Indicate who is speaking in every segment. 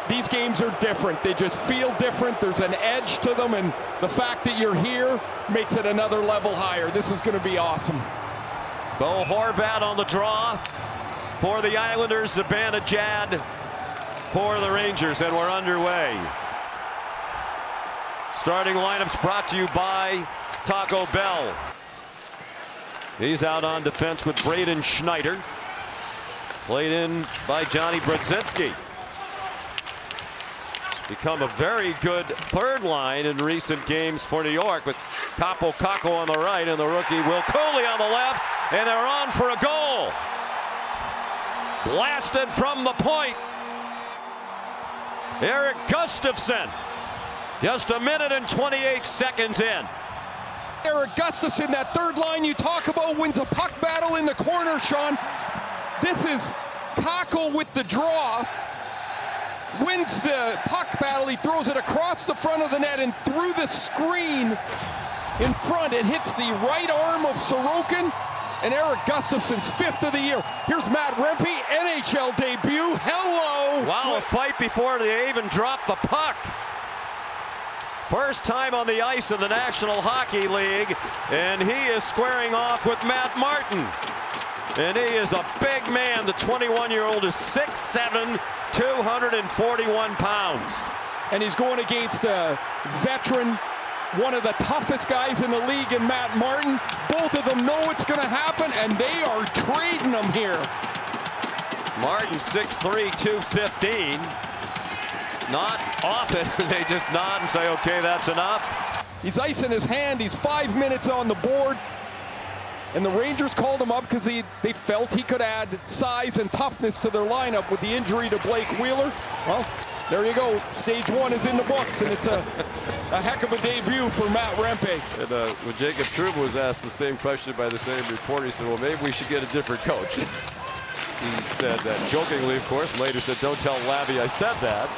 Speaker 1: these games are different. They just feel different. There's an edge to them, and the fact that you're here makes it another level higher. This is going to be awesome.
Speaker 2: Bo Horvat on the draw for the Islanders. Zibanejad for the Rangers, and we're underway. Starting lineups brought to you by Taco Bell. He's out on defense with Braden Schneider. Played in by Johnny Brodzinski. Become a very good third line in recent games for New York, with Capo Caco on the right and the rookie Will Cooley on the left, and they're on for a goal. Blasted from the point. Erik Gustafsson, just a minute and 28 seconds in.
Speaker 1: Erik Gustafsson, that third line you talk about, wins a puck battle in the corner, Sean. This is Caco with the draw. Wins the puck battle. He throws it across the front of the net and through the screen in front. It hits the right arm of Sorokin, and Erik Gustafsson's 5th of the year. Here's Matt Rempe, NHL debut. Hello.
Speaker 2: Wow, a fight before they even dropped the puck. First time on the ice in the National Hockey League, and he is squaring off with Matt Martin. And he is a big man. The 21-year-old is 6'7", 241 pounds.
Speaker 1: And he's going against a veteran, one of the toughest guys in the league, in Matt Martin. Both of them know it's going to happen, and they are trading him here.
Speaker 2: Martin 6'3", 215. Not often. They just nod and say, okay, that's enough.
Speaker 1: He's icing his hand. He's 5 minutes on the board. And the Rangers called him up because they felt he could add size and toughness to their lineup with the injury to Blake Wheeler. Well, there you go. Stage 1 is in the books, and it's a heck of a debut for Matt Rempe.
Speaker 3: And when Jacob Trouba was asked the same question by the same reporter, he said, well, maybe we should get a different coach. He said that jokingly, of course. Later said, don't tell Lavi I said that.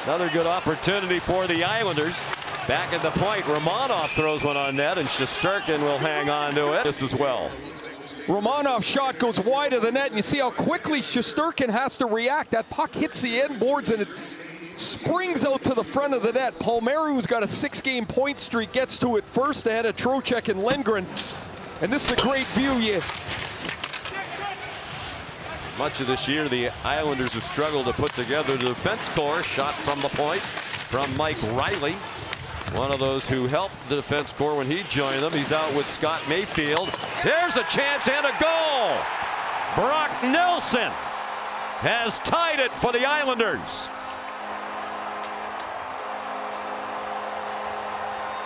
Speaker 2: Another good opportunity for the Islanders. Back at the point, Romanov throws one on net, and Shesterkin will hang on to it. This as well.
Speaker 1: Romanov's shot goes wide of the net, and you see how quickly Shesterkin has to react. That puck hits the end boards, and it springs out to the front of the net. Palmieri, who's got a 6-game point streak, gets to it first ahead of Trocheck and Lindgren. And this is a great view.
Speaker 2: Much of this year, the Islanders have struggled to put together the defense core. Shot from the point from Mike Riley. One of those who helped the defense corps when he joined them. He's out with Scott Mayfield. There's a chance and a goal. Brock Nelson has tied it for the Islanders.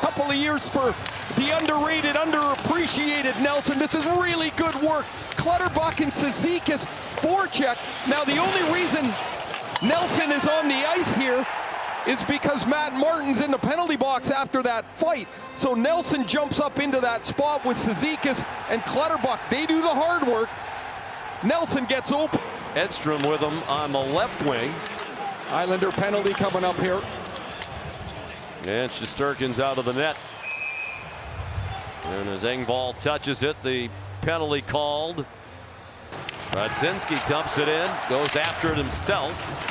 Speaker 1: Couple of years for the underrated, underappreciated Nelson. This is really good work. Clutterbuck and Cizikas forecheck. Now the only reason Nelson is on the ice here is because Matt Martin's in the penalty box after that fight. So Nelson jumps up into that spot with Cizikas and Clutterbuck. They do the hard work. Nelson gets open.
Speaker 2: Edstrom with him on the left wing.
Speaker 1: Islander penalty coming up here.
Speaker 2: And Shesterkin's out of the net. And as Engvall touches it, the penalty called. Brodzinski dumps it in, goes after it himself.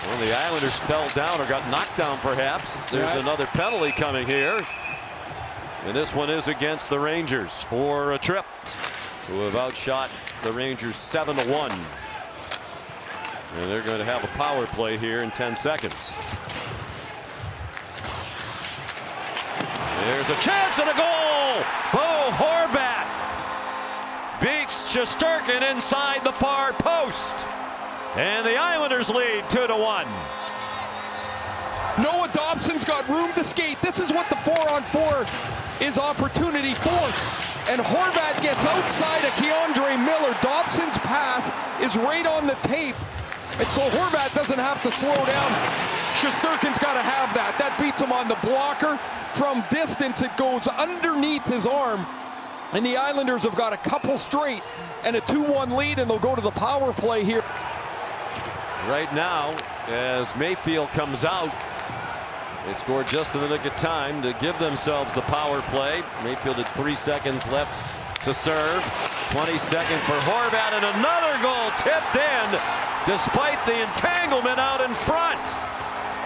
Speaker 2: Well, the Islanders fell down or got knocked down, perhaps. There's another penalty coming here. And this one is against the Rangers for a trip, who have outshot the Rangers 7-1. And they're going to have a power play here in 10 seconds. There's a chance and a goal. Bo Horvat beats Shesterkin inside the far post. And the Islanders lead 2-1.
Speaker 1: Noah Dobson's got room to skate. This is what the 4-on-4 is opportunity for. And Horvat gets outside of Keandre Miller. Dobson's pass is right on the tape. And so Horvat doesn't have to slow down. Shesterkin's got to have that. That beats him on the blocker. From distance, it goes underneath his arm. And the Islanders have got a couple straight and a 2-1 lead, and they'll go to the power play here.
Speaker 2: Right now, as Mayfield comes out, they scored just in the nick of time to give themselves the power play. Mayfield had 3 seconds left to serve. 22nd for Horvat, and another goal tipped in despite the entanglement out in front.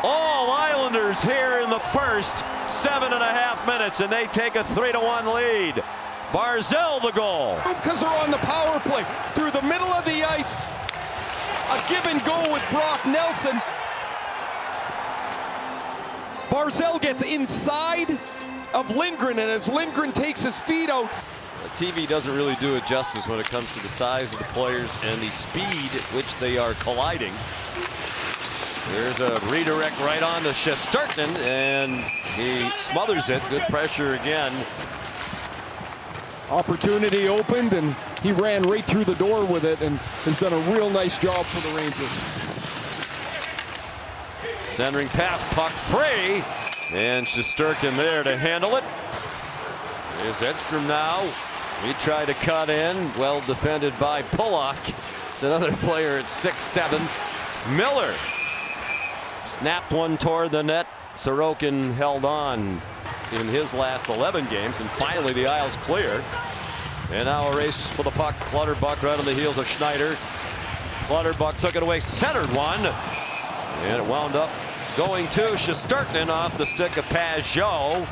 Speaker 2: All Islanders here in the first 7.5 minutes, and they take a 3-1 lead. Barzal the goal.
Speaker 1: Because they're on the power play. Through the middle of the ice. A give and go with Brock Nelson. Barzal gets inside of Lindgren, and as Lindgren takes his feet out.
Speaker 3: The TV doesn't really do it justice when it comes to the size of the players and the speed at which they are colliding. There's a redirect right on to Shesterkin, and he smothers it. Good pressure again.
Speaker 1: Opportunity opened, and he ran right through the door with it and has done a real nice job for the Rangers.
Speaker 2: Centering pass, puck free, and Shesterkin there to handle it. There's Edstrom now. He tried to cut in, well defended by Pulock. It's another player at 6'7". Miller snapped one toward the net. Sorokin held on in his last 11 games, and finally the Isles clear. And now a race for the puck. Clutterbuck right on the heels of Schneider. Clutterbuck took it away, centered one, and it wound up going to Shesterkin off the stick of Pajot.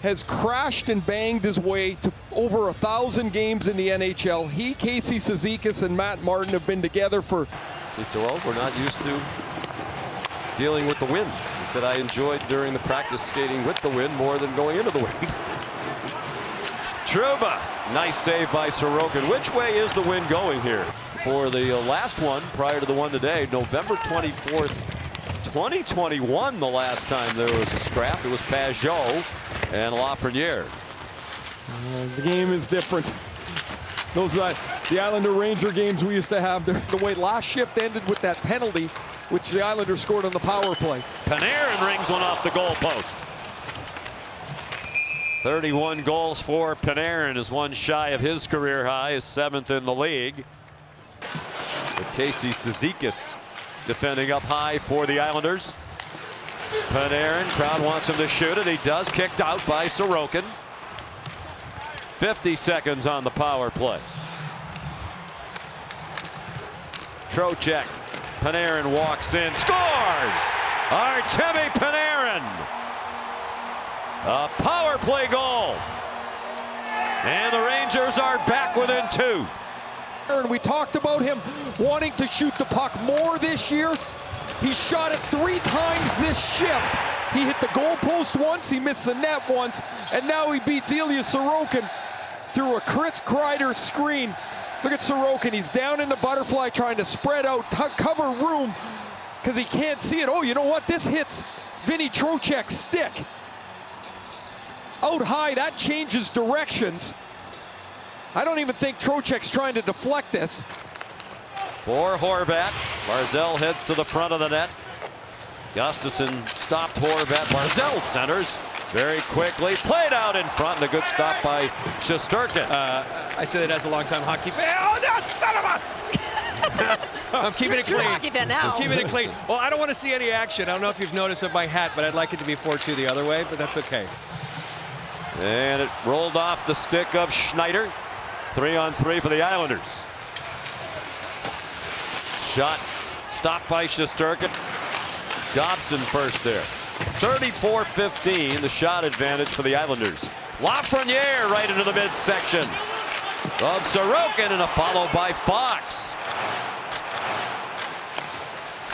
Speaker 1: Has crashed and banged his way to over 1,000 games in the NHL. He, Casey Cizikas, and Matt Martin have been together for.
Speaker 3: He said, well, we're not used to dealing with the wind. He said, I enjoyed during the practice skating with the wind more than going into the wind.
Speaker 2: Trouba, nice save by Sorokin. Which way is the wind going here?
Speaker 3: For the last one, prior to the one today, November 24th, 2021, the last time there was a scrap. It was Pajot and Lafreniere.
Speaker 1: The game is different. Those the Islander Ranger games we used to have, the way last shift ended with that penalty, which the Islanders scored on the power play.
Speaker 2: Panarin rings one off the goalpost. 31 goals for Panarin is one shy of his career high, is 7th in the league. With Casey Cizikas defending up high for the Islanders. Panarin, crowd wants him to shoot it. He does, kicked out by Sorokin. 50 seconds on the power play. Trocheck. Panarin walks in, scores! Artemi Panarin! A power play goal. And the Rangers are back within 2.
Speaker 1: And we talked about him wanting to shoot the puck more this year. He shot it 3 times this shift. He hit the goalpost once, he missed the net once, and now he beats Ilya Sorokin through a Chris Kreider screen. Look at Sorokin, he's down in the butterfly trying to spread out, cover room, because he can't see it. Oh, you know what? This hits Vinny Trocheck's stick. Out high, that changes directions. I don't even think Trocheck's trying to deflect this.
Speaker 2: For Horvat, Barzal heads to the front of the net. Gustafsson stopped Horvat. Barzal centers very quickly. Played out in front. And a good stop by Shesterkin.
Speaker 4: I say that as a longtime hockey fan. Oh, no, son of a! I'm keeping it clean.
Speaker 5: You're a hockey fan now.
Speaker 4: I'm keeping it clean. Well, I don't want to see any action. I don't know if you've noticed with my hat, but I'd like it to be 4-2 the other way, but that's okay.
Speaker 2: And it rolled off the stick of Schneider. 3-on-3 for the Islanders. Shot stopped by Shesterkin. Dobson first there. 34-15, the shot advantage for the Islanders. Lafreniere right into the midsection of Sorokin, and a follow by Fox.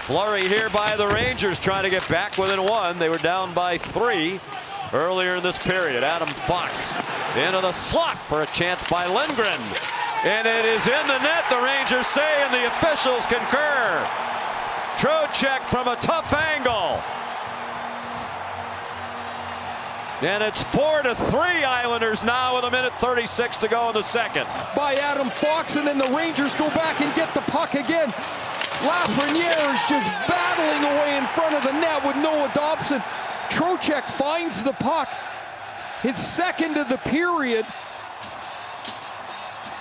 Speaker 2: Flurry here by the Rangers trying to get back within 1. They were down by 3 earlier in this period. Adam Fox into the slot for a chance by Lindgren. And it is in the net, the Rangers say, and the officials concur. Trocheck from a tough angle. And it's 4-3 Islanders now with 1:36 to go in the second.
Speaker 1: By Adam Fox, and then the Rangers go back and get the puck again. Lafreniere is just battling away in front of the net with Noah Dobson. Trocheck finds the puck. His second of the period.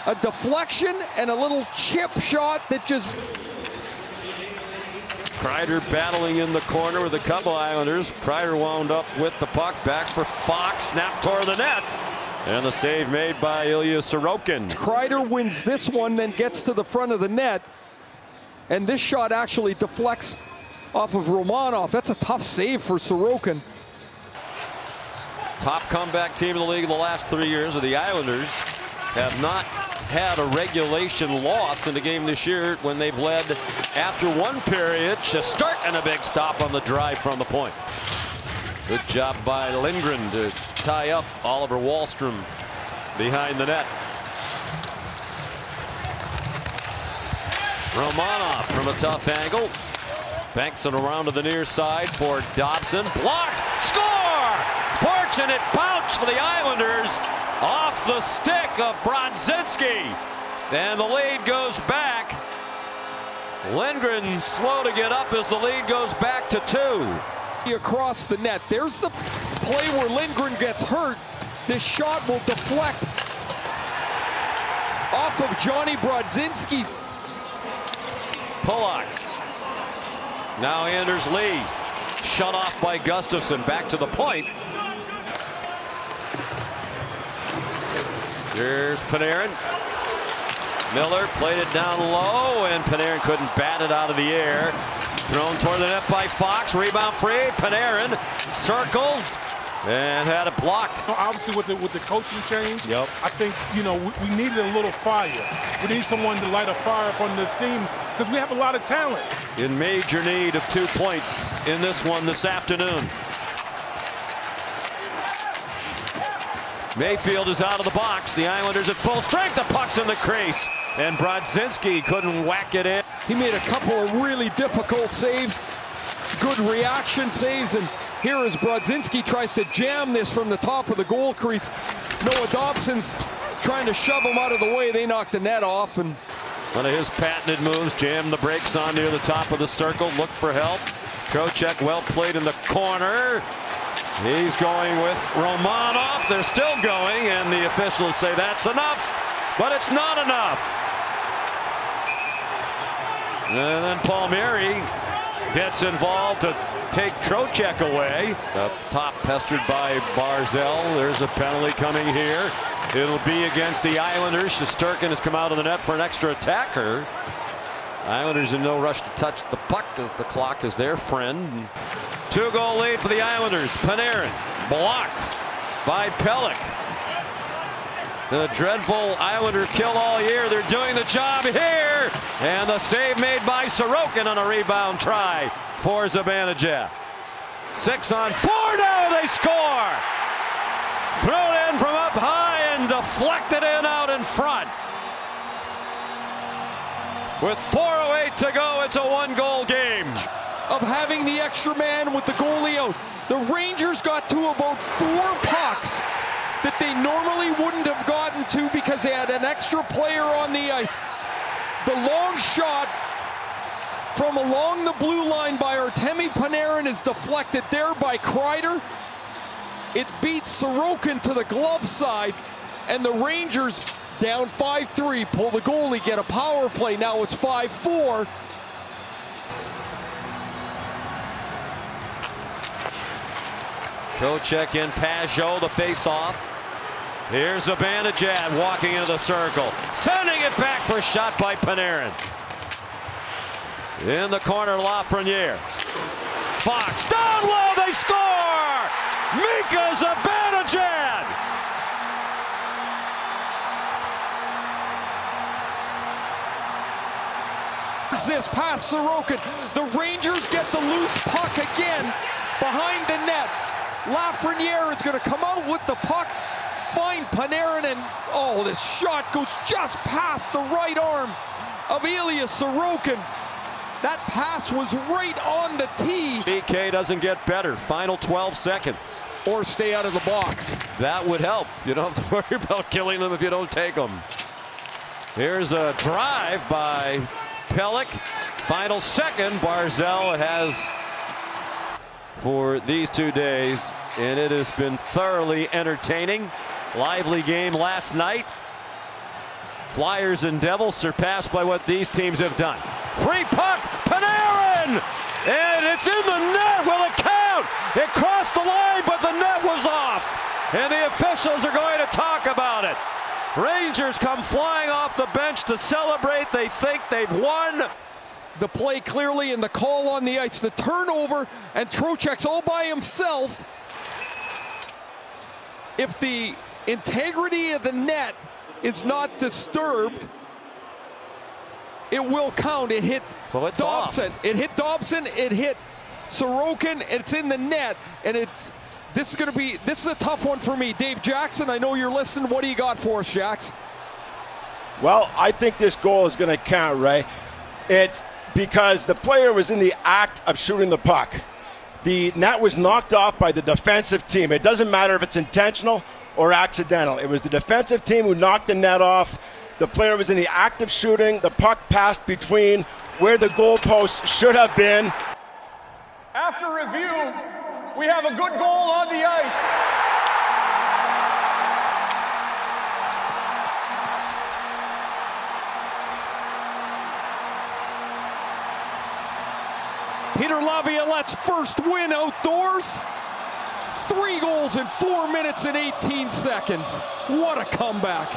Speaker 1: A deflection and a little chip shot that just...
Speaker 2: Kreider battling in the corner with a couple Islanders. Kreider wound up with the puck, back for Fox, snap toward the net. And the save made by Ilya Sorokin.
Speaker 1: Kreider wins this one, then gets to the front of the net. And this shot actually deflects off of Romanov. That's a tough save for Sorokin.
Speaker 2: Top comeback team in the league in the last 3 years of the Islanders have not had a regulation loss in the game this year when they've led after one period. Shesterkin a big stop on the drive from the point. Good job by Lindgren to tie up Oliver Wahlstrom behind the net. Romanov from a tough angle. Banks it around to the near side for Dobson. Blocked. Score! Fortunate bounce for the Islanders off the stick of Brodzinski. And the lead goes back. Lindgren slow to get up as the lead goes back to 2.
Speaker 1: Across the net. There's the play where Lindgren gets hurt. This shot will deflect off of Johnny Brodzinski.
Speaker 2: Pulock. Now Anders Lee. Shut off by Gustafsson. Back to the point. Here's Panarin. Miller played it down low, and Panarin couldn't bat it out of the air. Thrown toward the net by Fox. Rebound free. Panarin circles and had it blocked.
Speaker 5: Obviously, with the coaching change,
Speaker 2: Yep.
Speaker 5: I think, you know, we needed a little fire. We need someone to light a fire up on this team because we have a lot of talent.
Speaker 2: In major need of 2 points in this one this afternoon. Mayfield is out of the box. The Islanders at full strength. The puck's in the crease. And Brodzinski couldn't whack it in.
Speaker 1: He made a couple of really difficult saves. Good reaction saves. And here as Brodzinski tries to jam this from the top of the goal crease. Noah Dobson's trying to shove him out of the way. They knocked the net off. And
Speaker 2: one of his patented moves, jammed the brakes on near the top of the circle. Look for help. Trocheck well played in the corner. He's going with Romanov. They're still going, and the officials say that's enough, but it's not enough. And then Palmieri gets involved to take Trocheck away. Up top pestered by Barzal. There's a penalty coming here. It'll be against the Islanders. Shesterkin has come out of the net for an extra attacker. Islanders in no rush to touch the puck as the clock is their friend. 2-goal lead for the Islanders. Panarin blocked by Pelech. The dreadful Islander kill all year. They're doing the job here. And the save made by Sorokin on a rebound try for Zibanejad. 6-on-4 now they score. Thrown in from up high and deflected in out in front. With 4:08 to go, it's a 1-goal game.
Speaker 1: of having the extra man with the goalie out. The Rangers got to about 4 pucks that they normally wouldn't have gotten to because they had an extra player on the ice. The long shot from along the blue line by Artemi Panarin is deflected there by Kreider. It beats Sorokin to the glove side, and the Rangers down 5-3, pull the goalie, get a power play. Now it's 5-4.
Speaker 2: Trocheck in Pajot, the face-off. Here's Zibanejad walking into the circle, sending it back for a shot by Panarin. In the corner, Lafreniere. Fox down low, they score! Mika Zibanejad!
Speaker 1: This past Sorokin. The Rangers get the loose puck again behind the net. Lafreniere is going to come out with the puck, find Panarin, and oh, this shot goes just past the right arm of Ilya Sorokin. That pass was right on the tee.
Speaker 2: PK doesn't get better. Final 12 seconds.
Speaker 1: Or stay out of the box.
Speaker 2: That would help. You don't have to worry about killing them if you don't take them. Here's a drive by Pelech. Final second, Barzal has for these 2 days, and it has been thoroughly entertaining. Lively game last night. Flyers and Devils surpassed by what these teams have done. Free puck, Panarin! And it's in the net with a count! It crossed the line, but the net was off! And the officials are going to talk about it. Rangers come flying off the bench to celebrate. They think they've won.
Speaker 1: the play clearly and the call on the ice, the turnover, and Trocheck's all by himself. If the integrity of the net is not disturbed, it will count. It hit Dobson. It hit Dobson. It hit Sorokin. It's in the net, and this is a tough one for me. Dave Jackson, I know you're listening. What do you got for us, Jax?
Speaker 6: Well, I think this goal is going to count, Ray. It's because the player was in the act of shooting the puck. The net was knocked off by the defensive team. It doesn't matter if it's intentional or accidental. It was the defensive team who knocked the net off. The player was in the act of shooting. The puck passed between where the goalpost should have been.
Speaker 7: After review, we have a good goal on the ice.
Speaker 1: Peter Laviolette's first win outdoors. 3 goals in 4 minutes and 18 seconds. What a comeback.